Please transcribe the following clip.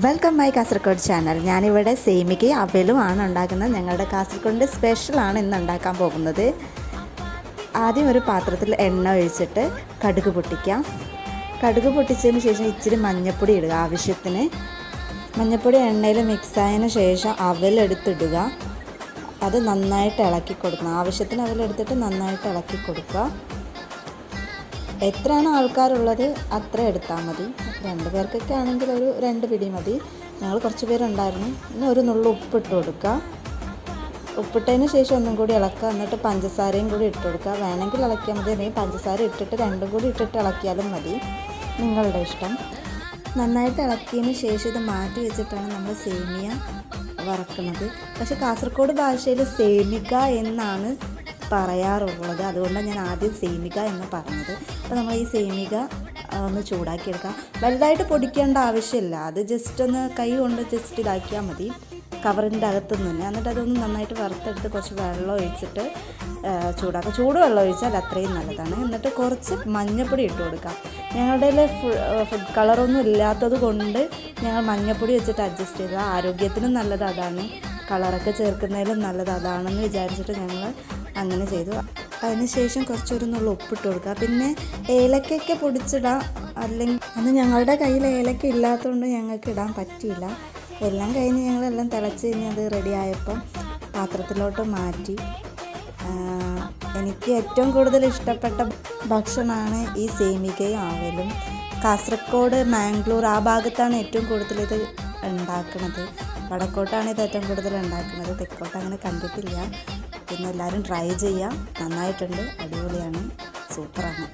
Welcome my Kasaragod channel. ഞാനിവിടെ സേമിക്കയും അവലുമാണ് ഉണ്ടാക്കുന്നത്. ഞങ്ങളുടെ കാസർഗോഡിൻ്റെ സ്പെഷ്യലാണ് ഇന്ന് ഉണ്ടാക്കാൻ പോകുന്നത്. ആദ്യം ഒരു പാത്രത്തിൽ എണ്ണ ഒഴിച്ചിട്ട് കടുക് പൊട്ടിക്കാം. കടുക് പൊട്ടിച്ചതിന് ശേഷം ഇച്ചിരി മഞ്ഞൾപ്പൊടി ഇടുക ആവശ്യത്തിന്. മഞ്ഞൾപ്പൊടി എണ്ണയിൽ മിക്സായതിന് ശേഷം അവലെടുത്തിടുക. അത് നന്നായിട്ട് ഇളക്കി കൊടുക്കണം. ആവശ്യത്തിന് അവലെടുത്തിട്ട് നന്നായിട്ട് ഇളക്കി കൊടുക്കുക. എത്രയാണ് ആൾക്കാരുള്ളത് അത്ര എടുത്താൽ മതി. 2 പേർക്കൊക്കെ ആണെങ്കിൽ ഒരു 2 പിടി മതി. ഞങ്ങൾ കുറച്ച് പേരുണ്ടായിരുന്നു. പിന്നെ ഒരു നുള്ളു ഉപ്പിട്ട് കൊടുക്കുക. ഉപ്പിട്ടതിന് ശേഷം ഒന്നും കൂടി ഇളക്കുക. എന്നിട്ട് പഞ്ചസാരയും കൂടി ഇട്ട് കൊടുക്കുക. വേണമെങ്കിൽ ഇളക്കിയാൽ മതി, അല്ലെങ്കിൽ പഞ്ചസാര ഇട്ടിട്ട് 2 കൂടി ഇട്ടിട്ട് ഇളക്കിയാലും മതി, നിങ്ങളുടെ ഇഷ്ടം. നന്നായിട്ട് ഇളക്കിയതിന് ശേഷം ഇത് മാറ്റി വെച്ചിട്ടാണ് നമ്മൾ സേമിയ വറക്കുന്നത്. പക്ഷേ കാസർഗോഡ് ഭാഷയിൽ സേമിക എന്നാണ് പറയാറുള്ളത്. അതുകൊണ്ടാണ് ഞാൻ ആദ്യം സേമിക എന്ന് പറഞ്ഞത്. അപ്പോൾ നമ്മൾ ഈ സേമിക ഒന്ന് ചൂടാക്കിയെടുക്കാം. വലുതായിട്ട് പൊടിക്കേണ്ട ആവശ്യമില്ല. അത് ജസ്റ്റ് ഒന്ന് കൈ കൊണ്ട് ജസ്റ്റ് ഇതാക്കിയാൽ മതി, കവറിൻ്റെ അകത്തുനിന്ന് തന്നെ. എന്നിട്ട് അതൊന്ന് നന്നായിട്ട് വറുത്തെടുത്ത് കുറച്ച് വെള്ളം ഒഴിച്ചിട്ട് ചൂടാക്കുക. ചൂടുവെള്ളം ഒഴിച്ചാൽ അത്രയും നല്ലതാണ്. എന്നിട്ട് കുറച്ച് മഞ്ഞൾപ്പൊടി ഇട്ട് കൊടുക്കാം. ഞങ്ങളുടെ ഫുഡ് കളറൊന്നും ഇല്ലാത്തത് കൊണ്ട് ഞങ്ങൾ മഞ്ഞൾപ്പൊടി വെച്ചിട്ട് അഡ്ജസ്റ്റ് ചെയ്തത്. ആരോഗ്യത്തിനും നല്ലത് അതാണ്, കളറൊക്കെ ചേർക്കുന്നതിലും നല്ലത് അതാണെന്ന് വിചാരിച്ചിട്ട് ഞങ്ങൾ അങ്ങനെ ചെയ്തു. അതിനുശേഷം കുറച്ചൊരു നുള്ള ഉപ്പിട്ട് കൊടുക്കുക. പിന്നെ ഏലക്കയൊക്കെ പൊടിച്ചിടാം, അല്ലെങ്കിൽ അന്ന് ഞങ്ങളുടെ കയ്യിൽ ഏലക്ക ഇല്ലാത്തതുകൊണ്ട് ഞങ്ങൾക്ക് ഇടാൻ പറ്റിയില്ല. എല്ലാം കഴിഞ്ഞ് ഞങ്ങളെല്ലാം തിളച്ച് കഴിഞ്ഞ് അത് റെഡി ആയപ്പം പാത്രത്തിലോട്ട് മാറ്റി. എനിക്ക് ഏറ്റവും കൂടുതൽ ഇഷ്ടപ്പെട്ട ഭക്ഷണമാണ് ഈ സേമികയും അവലും. കാസർഗോഡ്, മാംഗ്ലൂർ ആ ഭാഗത്താണ് ഏറ്റവും കൂടുതൽ ഇത് ഉണ്ടാക്കുന്നത്. വടക്കോട്ടാണ് ഇത് ഏറ്റവും കൂടുതൽ ഉണ്ടാക്കുന്നത്. തെക്കോട്ട് അങ്ങനെ കണ്ടിട്ടില്ല. പിന്നെ എല്ലാവരും ട്രൈ ചെയ്യാം. നന്നായിട്ടുണ്ട്, അടിപൊളിയാണ്, സൂപ്പറാണ്.